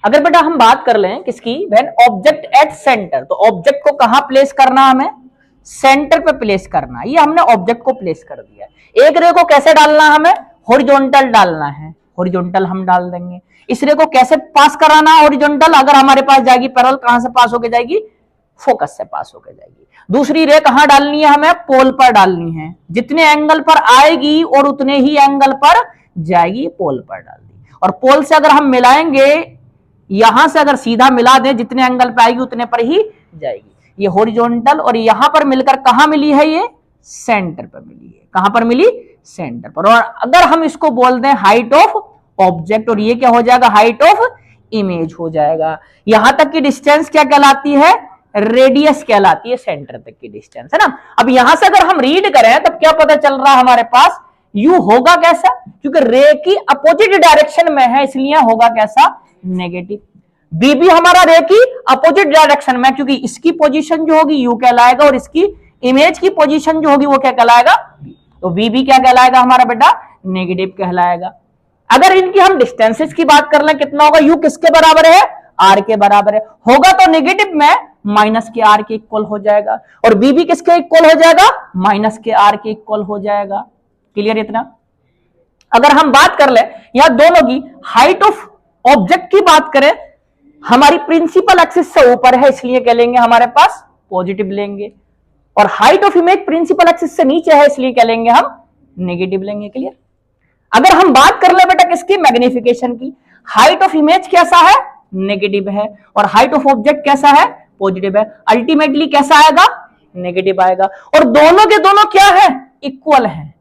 अगर बेटा हम बात कर लें किसकी, व्हेन ऑब्जेक्ट एट सेंटर, तो ऑब्जेक्ट को कहां प्लेस करना, हमें सेंटर पे प्लेस करना। ये हमने ऑब्जेक्ट को प्लेस कर दिया। एक रे को कैसे डालना, हमें हॉरिजॉन्टल डालना है, हॉरिजॉन्टल हम डाल देंगे। इस रे को कैसे पास कराना हॉरिजॉन्टल, अगर हमारे पास जाएगी पैरेलल, कहां से पास होके जाएगी, फोकस से पास होके जाएगी। दूसरी रे कहां डालनी है, हमें पोल पर डालनी है, जितने एंगल पर आएगी और उतने ही एंगल पर जाएगी, पोल पर डाल दी। और पोल से अगर हम मिलाएंगे, यहां से अगर सीधा मिला दें, जितने एंगल पे आएगी उतने पर ही जाएगी। ये हॉरिजॉन्टल और यहां पर मिलकर कहां मिली है, ये सेंटर पर मिली है। कहां पर मिली, सेंटर पर। और अगर हम इसको बोल दें हाइट ऑफ ऑब्जेक्ट, और ये क्या हो जाएगा, हाइट ऑफ इमेज हो जाएगा। यहां तक की डिस्टेंस क्या कहलाती है, रेडियस कहलाती है, सेंटर तक की डिस्टेंस, है ना। अब यहां से अगर हम रीड करें तब क्या पता चल रहा है हमारे पास, यू होगा कैसा, क्योंकि रे की अपोजिट डायरेक्शन में है, इसलिए होगा कैसा, नेगेटिव। बी भी हमारा रे की अपोजिट डायरेक्शन में, क्योंकि इसकी पोजीशन जो होगी यू कहलाएगा और इसकी इमेज की पोजीशन जो होगी वो क्या कहलाएगा, तो बी भी क्या कहलाएगा हमारा बेटा, नेगेटिव कहलाएगा। अगर इनकी हम डिस्टेंसेस की बात कर लें, कितना होगा, यू किसके बराबर है, आर के बराबर है, होगा तो नेगेटिव में माइनस के आर के इक्वल हो जाएगा, और बी भी किसके इक्वल हो जाएगा, माइनस के आर के इक्वल हो जाएगा। क्लियर इतना। अगर हम बात कर ले यहां दोनों की हाइट ऑफ ऑब्जेक्ट की बात करें, हमारी प्रिंसिपल एक्सिस से ऊपर है, इसलिए क्या लेंगे, हमारे पास पॉजिटिव लेंगे, और height of image principal axis से नीचे है, इसलिए क्या लेंगे, हम नेगेटिव लेंगे। क्लियर। अगर हम बात कर ले बेटा किसकी, मैग्निफिकेशन की, हाइट ऑफ इमेज कैसा है, नेगेटिव है, और हाइट ऑफ ऑब्जेक्ट कैसा है, पॉजिटिव है, अल्टीमेटली कैसा आएगा, नेगेटिव आएगा। और दोनों के दोनों क्या है, इक्वल है,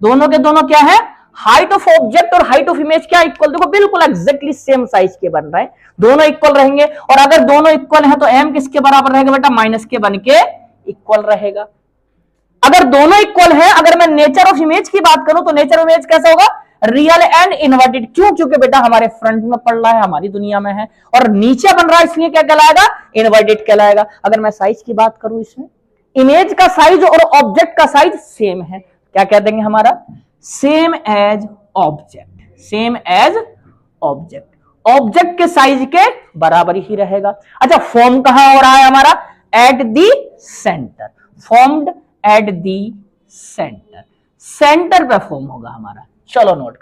दोनों के दोनों क्या है, हाइट ऑफ ऑब्जेक्ट और हाइट ऑफ इमेज क्या इक्वल, देखो बिल्कुल एग्जैक्टली सेम साइज के बन रहे हैं, दोनों इक्वल रहेंगे। और अगर दोनों इक्वल है तो एम किसके बराबर रहेगा बेटा, माइनस के बन के इक्वल रहेगा। अगर दोनों इक्वल है, अगर मैं नेचर ऑफ इमेज की बात करूं तो नेचर ऑफ इमेज कैसा होगा, रियल एंड इन्वर्टेड। क्यों, क्योंकि बेटा हमारे फ्रंट में पड़ रहा है, हमारी दुनिया में है, और नीचे बन रहा है, इसलिए क्या कहलाएगा, इन्वर्टेड कहलाएगा। अगर मैं साइज की बात करूं, इसमें इमेज का साइज और ऑब्जेक्ट का साइज सेम है, क्या कह देंगे हमारा, same as object, same as object, object के साइज के बराबर ही रहेगा। अच्छा, फॉर्म कहां हो रहा है हमारा, at the centre, formed at the centre, centre पे फॉर्म होगा हमारा। चलो नोट।